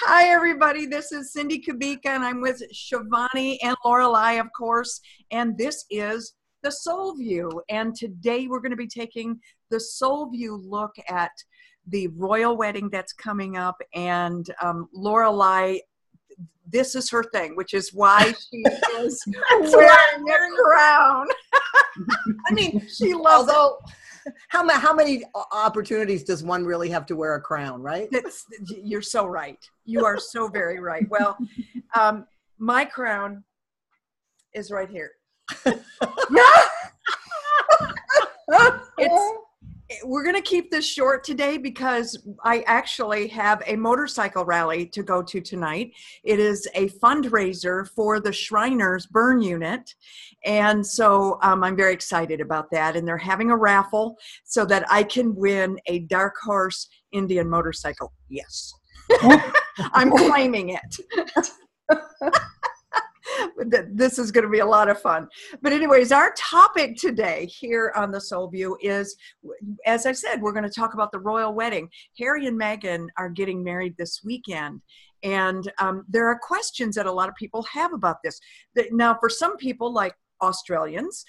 Hi, everybody. This is Cindy Kubika, and I'm with Shivani and Lorelei, of course. And this is the Soul View. And today we're going to be taking the Soul View look at the royal wedding that's coming up. And Lorelei, this is her thing, which is why she is wearing a crown. I mean, she loves it. How many opportunities does one really have to wear a crown, right? You're so right. You are so very right. Well, my crown is right here. We're going to keep this short today because I actually have a motorcycle rally to go to tonight. It is a fundraiser for the Shriners Burn Unit. And so I'm very excited about that. And they're having a raffle so that I can win a Dark Horse Indian motorcycle. Yes. I'm claiming it. This is going to be a lot of fun. But anyways, our topic today here on the Soul View is, as I said, we're going to talk about the royal wedding. Harry and Meghan are getting married this weekend. And there are questions that a lot of people have about this. Now, for some people, like Australians,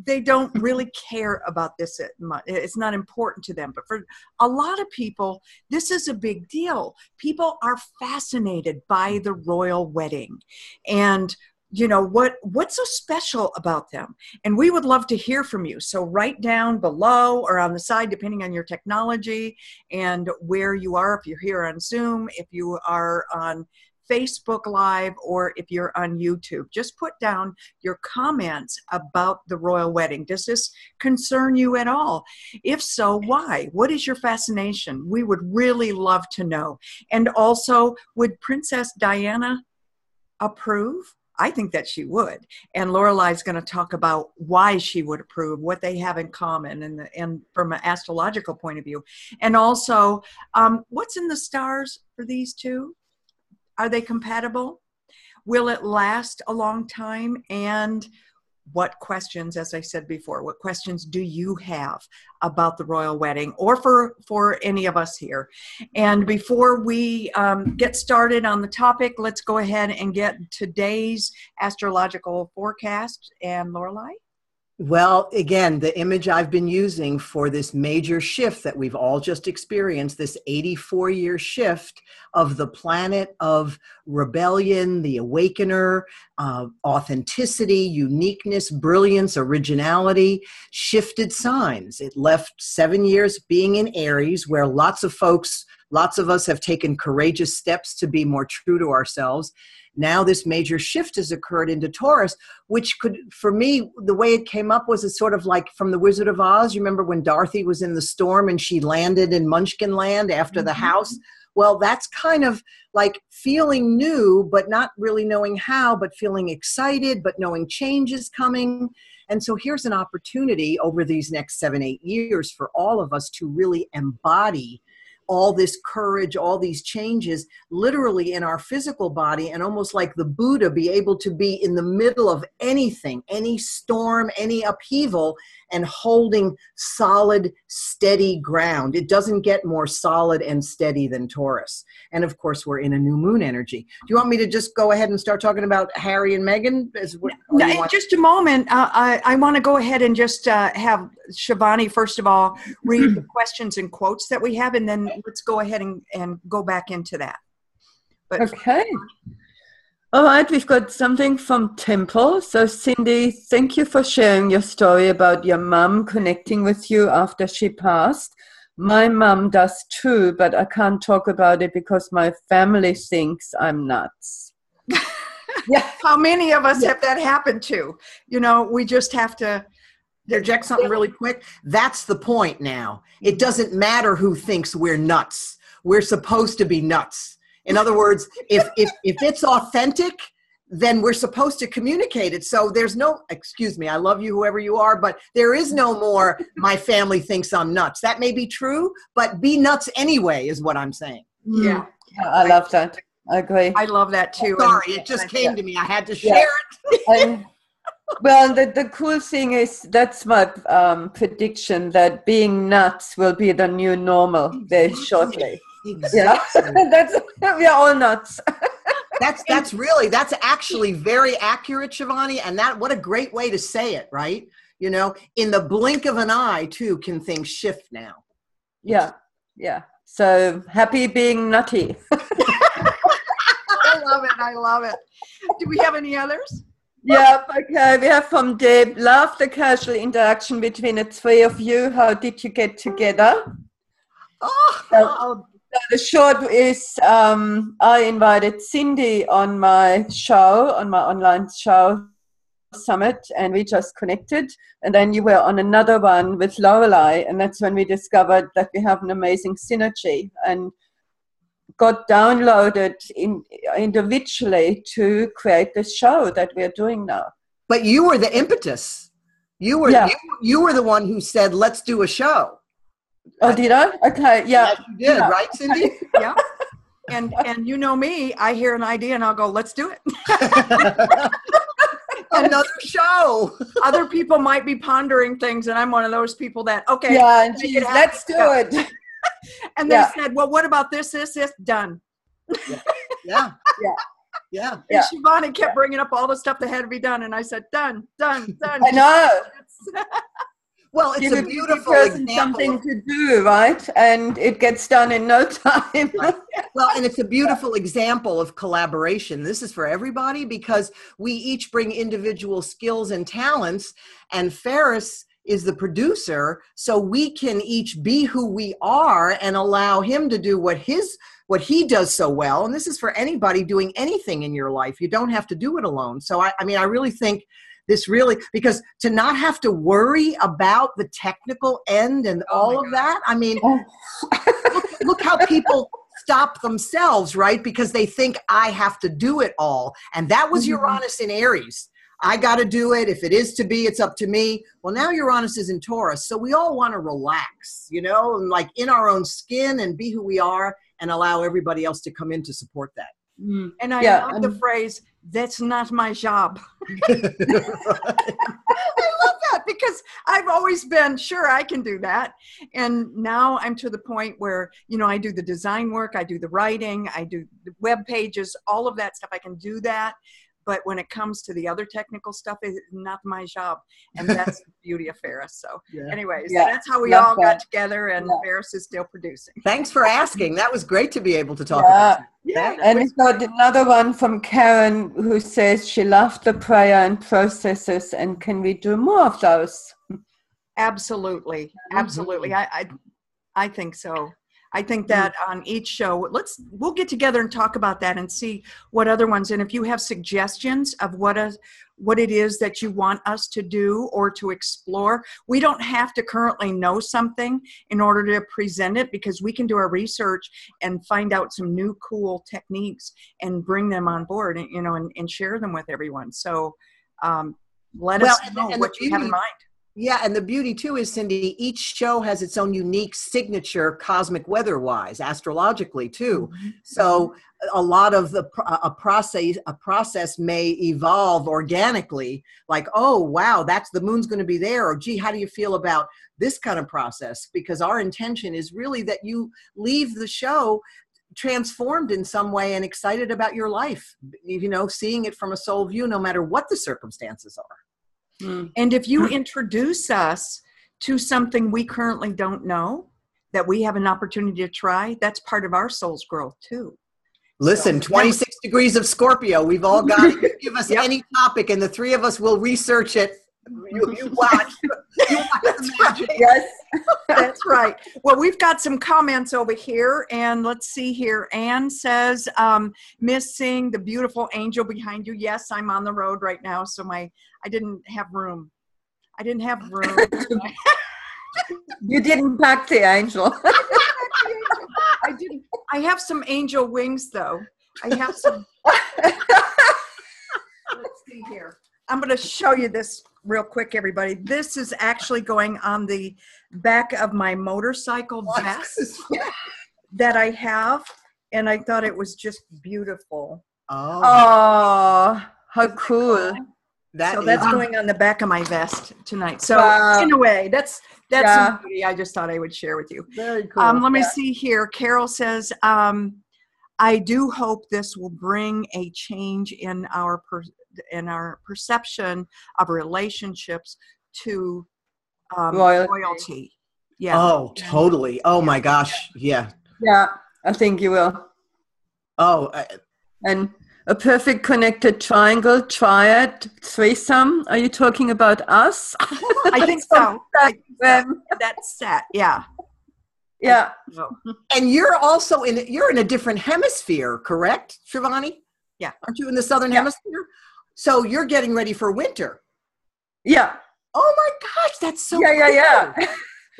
they don't really care about this much. It's not important to them. But for a lot of people, this is a big deal. People are fascinated by the royal wedding. And you know, what's so special about them? And we would love to hear from you. So write down below or on the side, depending on your technology and where you are, if you're here on Zoom, if you are on Facebook Live, or if you're on YouTube. Just put down your comments about the royal wedding. Does this concern you at all? If so, why? What is your fascination? We would really love to know. And also, would Princess Diana approve? I think that she would. And Lorelei is going to talk about why she would approve, what they have in common, and from an astrological point of view. And also, what's in the stars for these two? Are they compatible? Will it last a long time? And what questions, as I said before, what questions do you have about the royal wedding, or for any of us here? And before we get started on the topic, let's go ahead and get today's astrological forecast. And Lorelei? Well, again, the image I've been using for this major shift that we've all just experienced, this 84-year shift of the planet of rebellion, the awakener, authenticity, uniqueness, brilliance, originality, shifted signs. It left 7 years being in Aries, where lots of us have taken courageous steps to be more true to ourselves. Now this major shift has occurred into Taurus, which could, for me, the way it came up was it's sort of like from the Wizard of Oz. You remember when Dorothy was in the storm and she landed in Munchkin Land after the house? Well, that's kind of like feeling new, but not really knowing how, but feeling excited, but knowing change is coming. And so here's an opportunity over these next 7-8 years for all of us to really embody all this courage, all these changes, literally in our physical body, and almost like the Buddha, be able to be in the middle of anything, any storm, any upheaval, and holding solid, steady ground. It doesn't get more solid and steady than Taurus. And of course, we're in a new moon energy. Do you want me to just go ahead and start talking about Harry and Meghan? In just a moment, I want to go ahead and just have Shivani, first of all, read the questions and quotes that we have, and then let's go ahead and go back into that. But okay. All right, we've got something from Temple. So Cindy, thank you for sharing your story about your mom connecting with you after she passed. My mom does too, but I can't talk about it because my family thinks I'm nuts. Yeah. How many of us have that happen to? You know, we just have to interject something really quick. That's the point now. It doesn't matter who thinks we're nuts. We're supposed to be nuts. In other words, if it's authentic, then we're supposed to communicate it. So there's no, excuse me, I love you, whoever you are, but there is no more, my family thinks I'm nuts. That may be true, but be nuts anyway is what I'm saying. Yeah. I love that. I agree. I love that too. Sorry, it just came to me. I had to share it. Well, the cool thing is, that's my prediction, that being nuts will be the new normal very shortly. Exactly. That's, we are all nuts. That's actually very accurate, Shivani. And what a great way to say it, right? You know, in the blink of an eye, too, can things shift now. Yeah. Yeah. So happy being nutty. I love it. I love it. Do we have any others? Yeah, okay. We have from Deb, love the casual interaction between the three of you. How did you get together? Oh, The short is I invited Cindy on my show, on my online show summit, and we just connected. And then you were on another one with Lorelei, and that's when we discovered that we have an amazing synergy and got downloaded individually to create this show that we're doing now. but you were the impetus. You were the one who said, "Let's do a show." Oh, did I? Okay, yeah. Yes, you did, right, Cindy? Yeah. And you know me, I hear an idea and I'll go, let's do it. Another show. Other people might be pondering things, and I'm one of those people that, okay. Yeah, and geez, let's do it. And they said, well, what about this, done. Yeah. And Shivani kept bringing up all the stuff that had to be done, and I said, done. I know. Well, it's a beautiful example. Something to do, right? And it gets done in no time. Right. Well, and it's a beautiful example of collaboration. This is for everybody because we each bring individual skills and talents, and Ferris is the producer, so we can each be who we are and allow him to do what he does so well. And this is for anybody doing anything in your life. You don't have to do it alone. So I mean, I really think this really, because to not have to worry about the technical end and all of that, I mean, look how people stop themselves, right? Because they think I have to do it all. And that was Uranus in Aries. I got to do it. If it is to be, it's up to me. Well, now Uranus is in Taurus. So we all want to relax, you know, and like in our own skin and be who we are and allow everybody else to come in to support that. And I love the phrase, that's not my job. I love that because I've always been sure I can do that. And now I'm to the point where, you know, I do the design work, I do the writing, I do the web pages, all of that stuff. I can do that. But when it comes to the other technical stuff, it's not my job. And that's the beauty of Ferris. So anyways, that's how we all got together, and Ferris is still producing. Thanks for asking. That was great to be able to talk about. And we've got another one from Karen who says she loved the prayer and processes, and can we do more of those? Absolutely. Absolutely. I think so. I think that on each show, we'll get together and talk about that and see what other ones. And if you have suggestions of what it is that you want us to do or to explore, we don't have to currently know something in order to present it, because we can do our research and find out some new cool techniques and bring them on board, and, you know, and share them with everyone. So let us know what you have in mind. Yeah, and the beauty too is, Cindy, each show has its own unique signature cosmic weather-wise, astrologically too. So a lot of a process may evolve organically, like, oh wow, the moon's going to be there, or gee, how do you feel about this kind of process? Because our intention is really that you leave the show transformed in some way and excited about your life, you know, seeing it from a soul view, no matter what the circumstances are. And if you introduce us to something we currently don't know, that we have an opportunity to try, that's part of our soul's growth too. Listen, 26 degrees of Scorpio, we've all got it. You give us any topic and the three of us will research it. You watch. That's right. Yes, that's right. Well, we've got some comments over here, and let's see here. Anne says, missing the beautiful angel behind you. Yes, I'm on the road right now, so I didn't have room. You didn't pack the angel. I didn't. I have some angel wings, though. I have some. Let's see here. I'm going to show you this real quick, everybody. This is actually going on the back of my motorcycle vest that I have, and I thought it was just beautiful. Oh, how cool. So that's going on the back of my vest tonight. So in a way, that's some beauty I just thought I would share with you. Very cool. Let me see here. Carol says, I do hope this will bring a change in our perception of relationships to royalty. Yeah. Oh, totally. Oh my gosh. Yeah. Yeah, I think you will. Oh, and a perfect connected triangle, triad, threesome. Are you talking about us? I think so. That's set. Yeah. Yeah. And you're also you're in a different hemisphere, correct, Shivani? Yeah. Aren't you in the southern hemisphere? So you're getting ready for winter. Yeah. Oh my gosh, that's so cool. Yeah.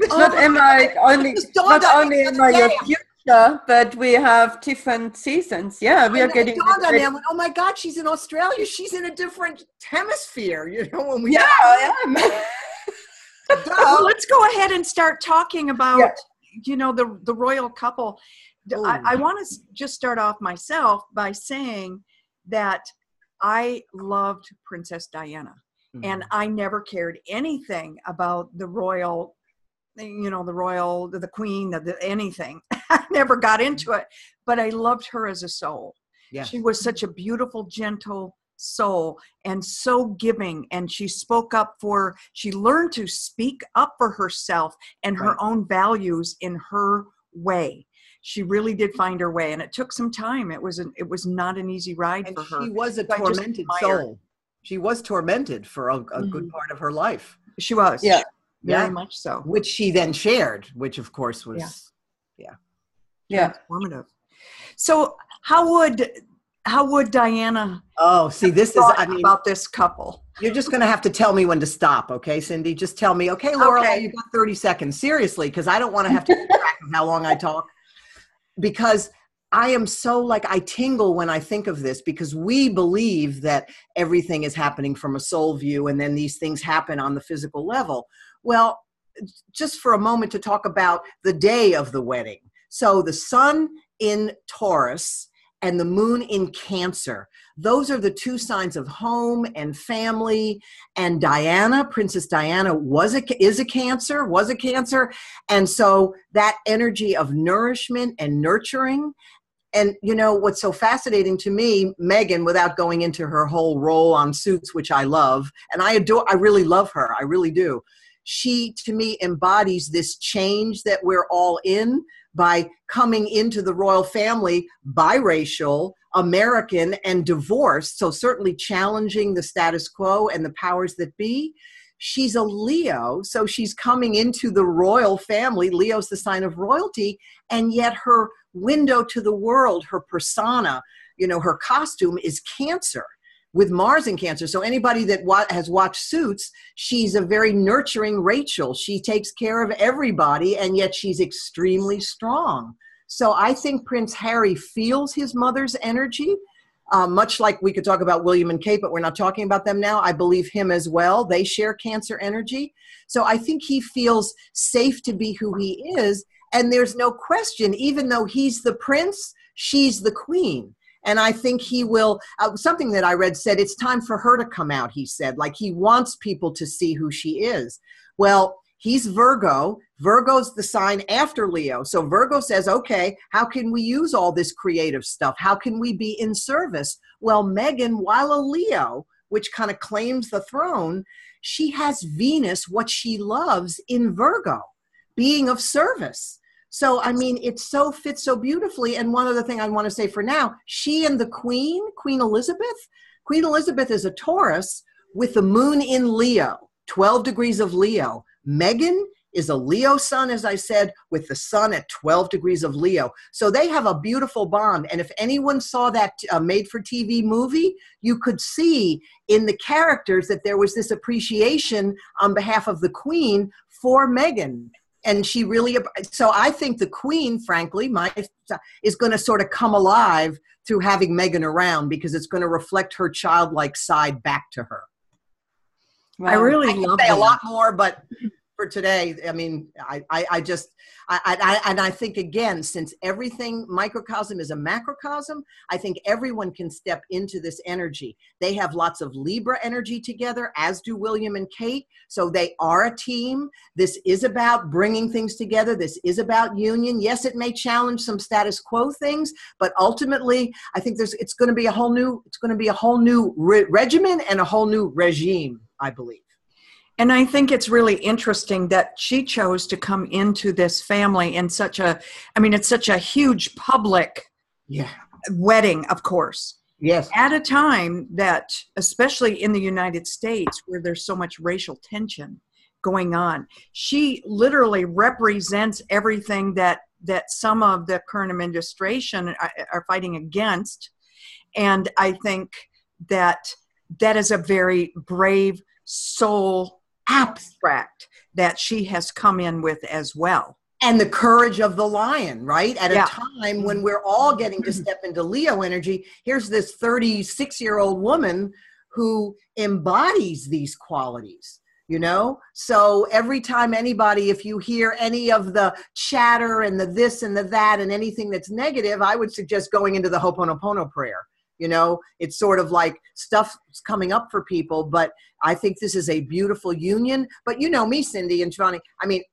Not only am I your future, but we have different seasons. Yeah, we are getting. It dawned on me. I went, oh my God, she's in Australia. She's in a different hemisphere. You know, when we. Yeah, I am. Well, let's go ahead and start talking about, the royal couple. I want to just start off myself by saying that I loved Princess Diana, and I never cared anything about the royal. The queen, anything. I never got into it, but I loved her as a soul. Yeah. She was such a beautiful, gentle soul and so giving. And she learned to speak up for herself and her own values in her way. She really did find her way, and it took some time. It was not an easy ride for her. She was a tormented soul. She was tormented for a good part of her life. She was. Yeah. Very much so. Which she then shared, which of course was, transformative. So how would Diana? Oh, see, this is about this couple. You're just going to have to tell me when to stop, okay, Cindy? Just tell me, okay, Lorelei, you've got 30 seconds. Seriously, because I don't want to have to keep track of how long I talk. Because I am so I tingle when I think of this, because we believe that everything is happening from a soul view and then these things happen on the physical level. Well, just for a moment to talk about the day of the wedding. So the sun in Taurus and the moon in Cancer, those are the two signs of home and family. And Diana, Princess Diana, is a Cancer. And so that energy of nourishment and nurturing. And what's so fascinating to me, Meghan, without going into her whole role on Suits, which I love, and I really love her, I really do. She, to me, embodies this change that we're all in by coming into the royal family, biracial, American, and divorced. So certainly challenging the status quo and the powers that be. She's a Leo, so she's coming into the royal family. Leo's the sign of royalty, and yet her window to the world, her persona, her costume is Cancer, with Mars in Cancer. So anybody that has watched Suits, she's a very nurturing Rachel. She takes care of everybody, and yet she's extremely strong. So I think Prince Harry feels his mother's energy, much like we could talk about William and Kate, but we're not talking about them now. I believe him as well. They share Cancer energy. So I think he feels safe to be who he is. And there's no question, even though he's the prince, she's the queen. And I think he will, something that I read said, it's time for her to come out, he said. He wants people to see who she is. Well, he's Virgo. Virgo's the sign after Leo. So Virgo says, okay, how can we use all this creative stuff? How can we be in service? Well, Meghan, while a Leo, which kind of claims the throne, she has Venus, what she loves, in Virgo, being of service. So, it so fits so beautifully. And one other thing I want to say for now, she and the Queen Elizabeth is a Taurus with the moon in Leo, 12 degrees of Leo. Meghan is a Leo sun, as I said, with the sun at 12 degrees of Leo. So they have a beautiful bond. And if anyone saw that made-for-TV movie, you could see in the characters that there was this appreciation on behalf of the Queen for Meghan. And she really, so I think the Queen, frankly, is going to sort of come alive through having Meghan around, because it's going to reflect her childlike side back to her. Wow. I really love a lot more, but for today. I mean, I think, again, since everything microcosm is a macrocosm, I think everyone can step into this energy. They have lots of Libra energy together, as do William and Kate. So they are a team. This is about bringing things together. This is about union. Yes, it may challenge some status quo things, but ultimately, I think it's going to be a whole new regimen and a whole new regime, I believe. And I think it's really interesting that she chose to come into this family in it's such a huge public wedding, of course. Yes. At a time that, especially in the United States, where there's so much racial tension going on, she literally represents everything that some of the current administration are fighting against. And I think that is a very brave soul abstract that she has come in with as well. And the courage of the lion, right? At a time when we're all getting to step into Leo energy, here's this 36-year-old woman who embodies these qualities, So every time if you hear any of the chatter and the this and the that and anything that's negative, I would suggest going into the Ho'oponopono prayer. It's sort of like stuff's coming up for people, but I think this is a beautiful union. But me, Cindy and Giovanni,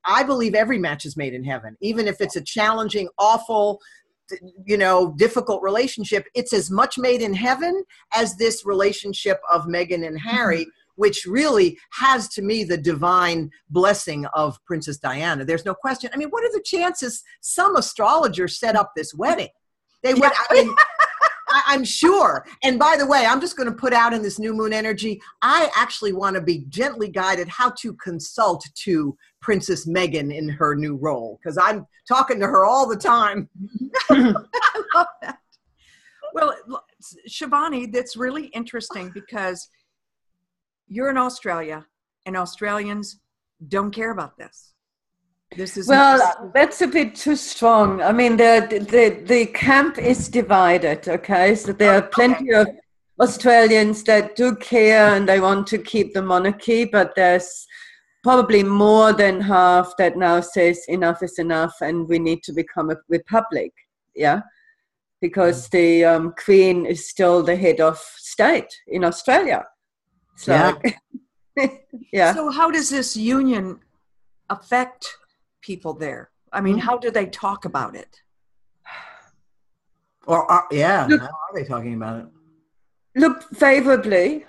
I believe every match is made in heaven, even if it's a challenging, awful, difficult relationship. It's as much made in heaven as this relationship of Meghan and Harry, which really has, to me, the divine blessing of Princess Diana. There's no question. What are the chances some astrologer set up this wedding? They would, I'm sure. And by the way, I'm just going to put out in this new moon energy, I actually want to be gently guided how to consult to Princess Meghan in her new role, because I'm talking to her all the time. I love that. Well, Shivani, that's really interesting because you're in Australia and Australians don't care about this. That's a bit too strong. The camp is divided, okay? So there are plenty of Australians that do care and they want to keep the monarchy, but there's probably more than half that now says enough is enough and we need to become a republic, because the Queen is still the head of state in Australia. So, So how does this union affect people there? How do they talk about it? Or how are they talking about it? Look, favorably.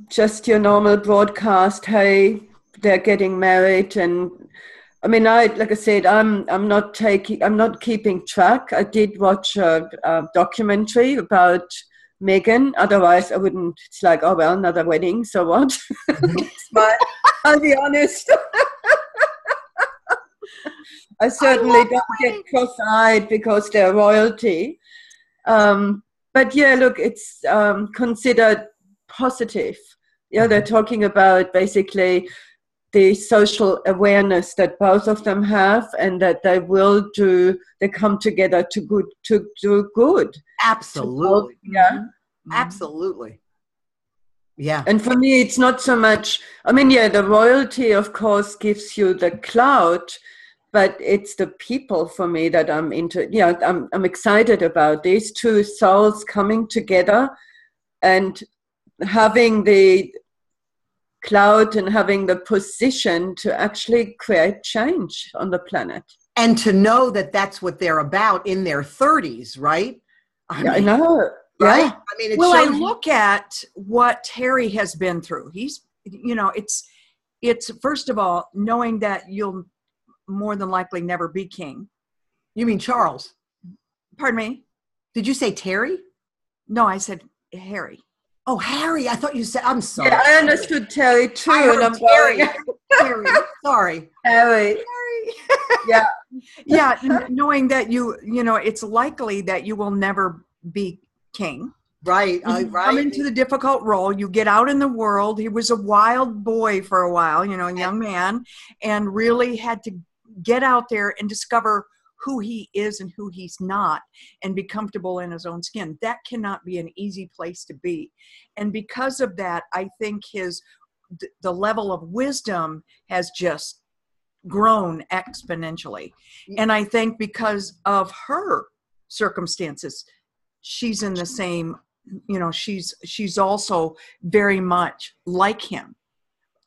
Just your normal broadcast. Hey, they're getting married, and like I said, I'm not keeping track. I did watch a documentary about Meghan. Otherwise, I wouldn't. It's like, oh well, another wedding. So what? But I'll be honest. I certainly don't get cross-eyed because they're royalty. But look, it's considered positive. They're talking about basically the social awareness that both of them have and that they come together to do good. Absolutely. Absolutely. Yeah. And for me, it's not so much, the royalty, of course, gives you the clout, but it's the people for me that I'm into. I'm excited about these two souls coming together and having the clout and having the position to actually create change on the planet. And to know that that's what they're about in their 30s, right? I know. Right? Yeah. I look at what Harry has been through. He's, it's first of all, knowing that you'll more than likely never be king. You mean Charles? Pardon me? Did you say Terry? No, I said Harry. Oh, Harry. I thought you said, I'm sorry. Yeah, I understood Terry too. And I'm Terry. Terry. Sorry. Harry. Yeah. Yeah. Knowing that it's likely that you will never be king. Right. You come into the difficult role. You get out in the world. He was a wild boy for a while, a young man, and really had to get out there and discover who he is and who he's not and be comfortable in his own skin. That cannot be an easy place to be. And because of that, I think his the level of wisdom has just grown exponentially. And I think because of her circumstances, she's in the same, she's also very much like him.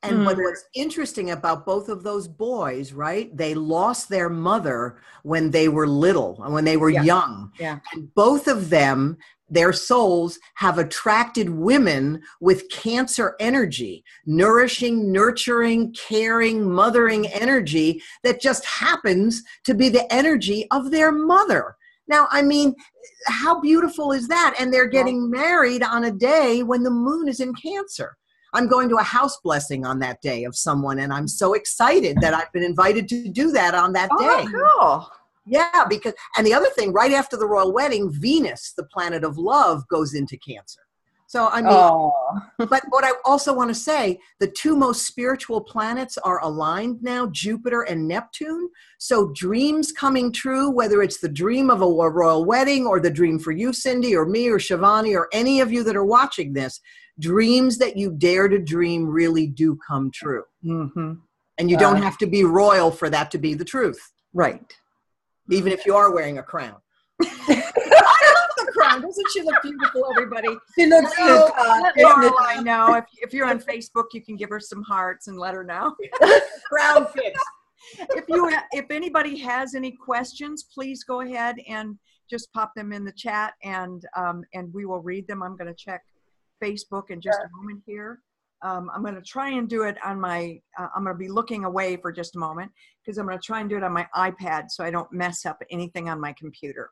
And but what's interesting about both of those boys, right? They lost their mother when they were little, when they were young. Yeah. And both of them, their souls have attracted women with Cancer energy, nourishing, nurturing, caring, mothering energy that just happens to be the energy of their mother. Now, I mean, how beautiful is that? And they're getting married on a day when the moon is in Cancer. I'm going to a house blessing on that day of someone, and I'm so excited that I've been invited to do that on that day. Cool. Yeah, because, and the other thing, right after the royal wedding, Venus, the planet of love, goes into Cancer. So, I mean, but what I also want to say, the two most spiritual planets are aligned now, Jupiter and Neptune. So dreams coming true, whether it's the dream of a royal wedding or the dream for you, Cindy, or me, or Shivani, or any of you that are watching this, dreams that you dare to dream really do come true. Mm-hmm. And you don't have to be royal for that to be the truth. Right. Even if you are wearing a crown. I love the crown. Doesn't she look beautiful, everybody? She looks good. Let Lorelei know. If you're on Facebook, you can give her some hearts and let her know. Crown fits. If anybody has any questions, please go ahead and just pop them in the chat, and we will read them. I'm going to check Facebook in just a moment here. I'm going to try and do it on my, I'm going to be looking away for just a moment because I'm going to try and do it on my iPad so I don't mess up anything on my computer.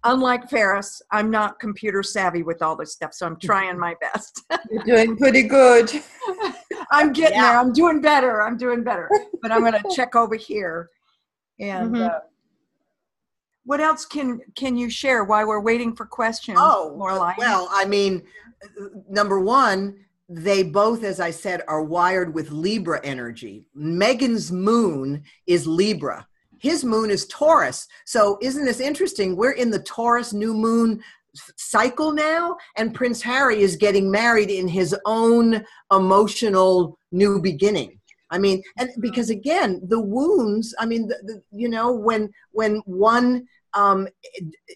Unlike Ferris, I'm not computer savvy with all this stuff, so I'm trying my best. You're doing pretty good. I'm getting there. I'm doing better. But I'm going to check over here. And what else can you share while we're waiting for questions, Lorelei? Well, I mean, number one, they both, as I said, are wired with Libra energy. Meghan's moon is Libra. His moon is Taurus. So isn't this interesting? We're in the Taurus new moon cycle now, and Prince Harry is getting married in his own emotional new beginning. I mean, and because again, the wounds, I mean, when one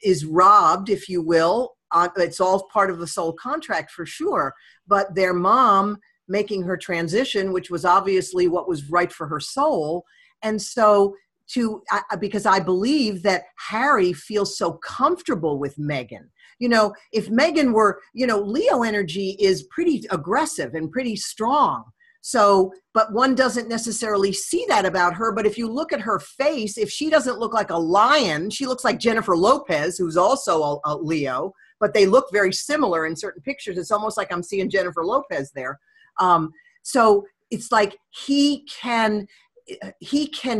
is robbed, if you will, it's all part of the soul contract for sure, but their mom making her transition, which was obviously what was right for her soul. And so because I believe that Harry feels so comfortable with Meghan. You know, if Meghan were, Leo energy is pretty aggressive and pretty strong. So, but one doesn't necessarily see that about her. But if you look at her face, if she doesn't look like a lion, she looks like Jennifer Lopez, who's also a Leo, but they look very similar in certain pictures. It's almost like I'm seeing Jennifer Lopez there. So it's like he can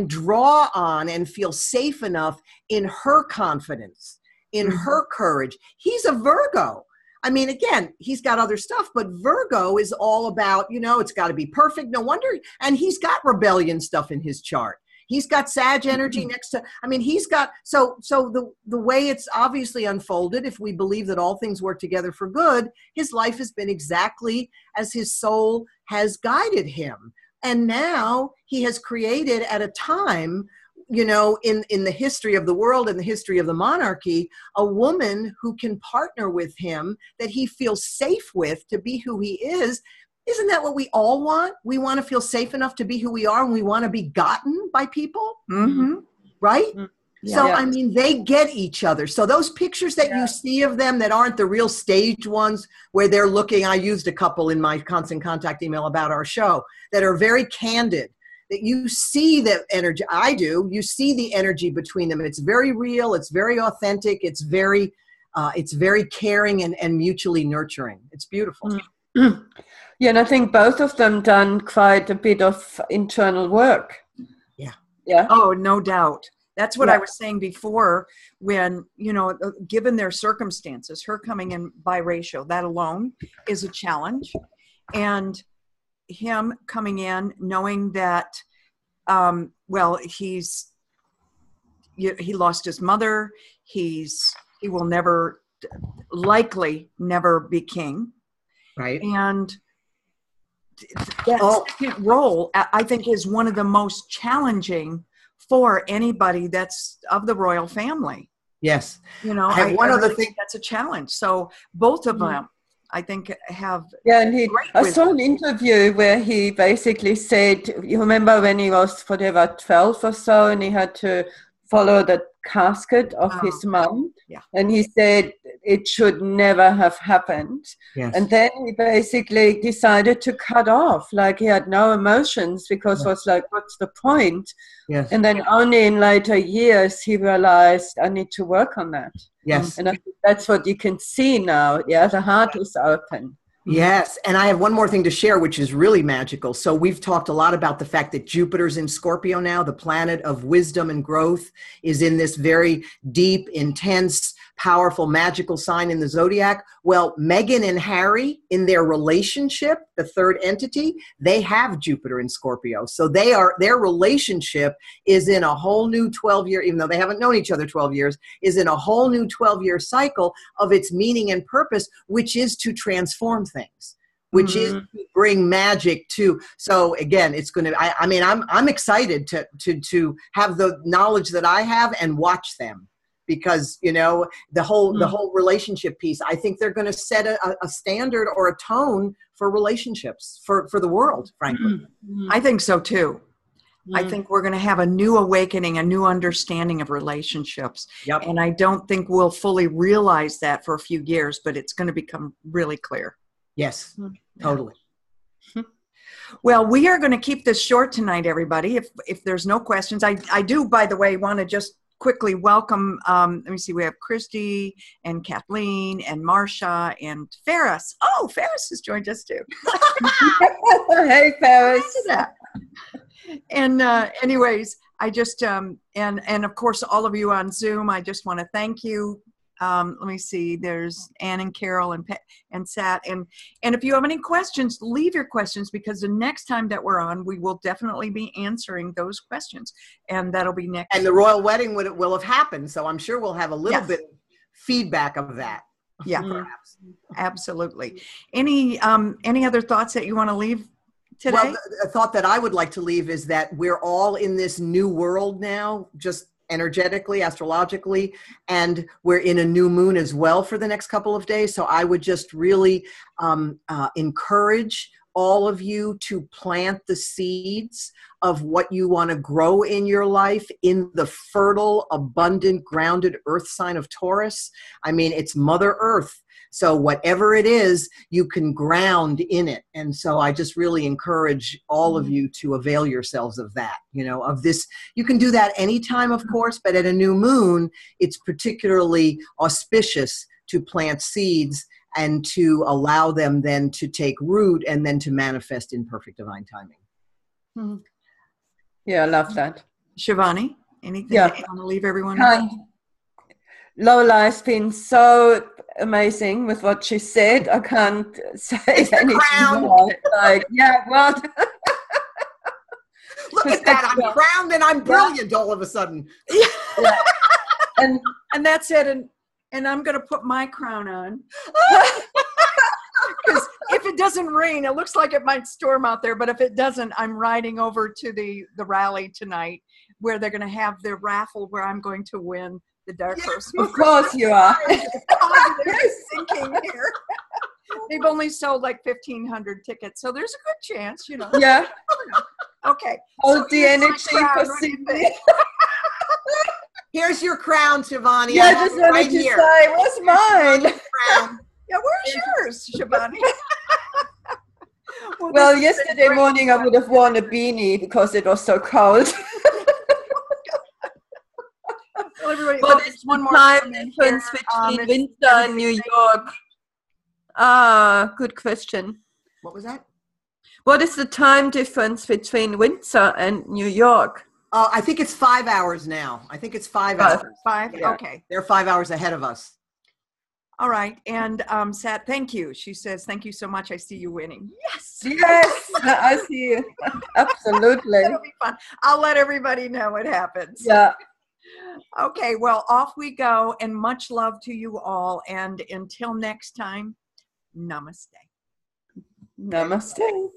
draw on and feel safe enough in her confidence, in her courage. He's a Virgo. I mean, again, he's got other stuff, but Virgo is all about, it's got to be perfect. No wonder. And he's got rebellion stuff in his chart. He's got Sag energy next to, I mean, he's got, so the way it's obviously unfolded, if we believe that all things work together for good, his life has been exactly as his soul has guided him. And now he has created at a time, in the history of the world and the history of the monarchy, a woman who can partner with him that he feels safe with to be who he is. Isn't that what we all want? We want to feel safe enough to be who we are, and we want to be gotten by people, right? Yeah. So, I mean, they get each other. So those pictures that you see of them that aren't the real staged ones where they're looking, I used a couple in my constant contact email about our show that are very candid, that you see the energy. I do. You see the energy between them. It's very real. It's very authentic. It's very caring and mutually nurturing. It's beautiful. Yeah, and I think both of them done quite a bit of internal work. Yeah. Yeah. Oh, no doubt. That's what I was saying before when, given their circumstances, her coming in biracial, that alone is a challenge. And him coming in knowing that, he lost his mother. He will likely never be king. Right. And that second role, I think, is one of the most challenging for anybody that's of the royal family. Yes. You know, I have one I other really thing. think that's a challenge. So both of them, I think, have and I great saw wisdom. an interview where he basically said, you remember when he was whatever 12 or so, and he had to follow the casket of his mum, yeah. and he said it should never have happened. Yes. And then he basically decided to cut off, like he had no emotions, because it was like, what's the point? Yes. And then only in later years he realized, I need to work on that. Yes. And I think that's what you can see now. Yeah, the heart is open. Yes. And I have one more thing to share, which is really magical. So we've talked a lot about the fact that Jupiter's in Scorpio now, the planet of wisdom and growth, is in this very deep, intense, powerful, magical sign in the zodiac. Well, Meghan and Harry, in their relationship, the third entity, they have Jupiter in Scorpio. So their relationship is in a whole new 12-year, even though they haven't known each other 12 years, is in a whole new 12-year cycle of its meaning and purpose, which is to transform things, which is to bring magic to. So again, it's going to, I mean, I'm excited to have the knowledge that I have and watch them. Because, you know, the whole relationship piece, I think they're going to set a standard or a tone for relationships for the world, frankly. I think so too. I think we're going to have a new awakening, a new understanding of relationships. Yep. And I don't think we'll fully realize that for a few years, but it's going to become really clear. Yes, totally. Well, we are going to keep this short tonight, everybody. If there's no questions, I do, by the way, want to just quickly welcome, let me see, we have Christy and Kathleen and Marsha and Ferris. Oh, Ferris has joined us too. Hey, Ferris. And anyways, I just, and of course, all of you on Zoom, I just want to thank you. Let me see, there's Ann and Carol and Sat. And if you have any questions, leave your questions, because the next time that we're on, we will definitely be answering those questions. And that'll be next. And the royal wedding will have happened. So I'm sure we'll have a little bit of feedback of that. Yeah, perhaps. Absolutely. Any other thoughts that you want to leave today? Well, the thought that I would like to leave is that we're all in this new world now, just energetically, astrologically, and we're in a new moon as well for the next couple of days. So I would just really encourage all of you to plant the seeds of what you want to grow in your life in the fertile, abundant, grounded earth sign of Taurus. I mean, it's Mother Earth. So whatever it is, you can ground in it. And so I just really encourage all of you to avail yourselves of that, you know, of this. You can do that anytime, of course, but at a new moon, it's particularly auspicious to plant seeds and to allow them then to take root and then to manifest in perfect divine timing. Yeah, I love that. Shivani, anything that you want to leave everyone with? Lola has been so amazing with what she said. I can't say anything more. Like, yeah, well. Look at that. I'm crowned and I'm brilliant all of a sudden. Yeah. And that's it. And I'm going to put my crown on. Because if it doesn't rain, it looks like it might storm out there. But if it doesn't, I'm riding over to the rally tonight, where they're going to have their raffle where I'm going to win the dark horse. Of course you are. Thinking here. They've only sold like 1,500 tickets, so there's a good chance, you know. Yeah. Okay. Hold the energy for Cindy. Here's your crown, Shivani. Yeah, I just wanted to say, what's mine? Yeah, where's yours, Shivani? Well, yesterday morning I would have worn a beanie because it was so cold. Well, everybody, what is one more time difference between Windsor and New York? Good question. What was that? What is the time difference between Windsor and New York? I think it's 5 hours now. I think it's 5 hours. 5? Yeah. Okay. They're 5 hours ahead of us. All right. And Sat, thank you. She says, thank you so much. I see you winning. Yes. Yes, I see you. Absolutely. That'll be fun. I'll let everybody know what happens. Yeah. Okay. Well, off we go. And much love to you all. And until next time, namaste. Namaste.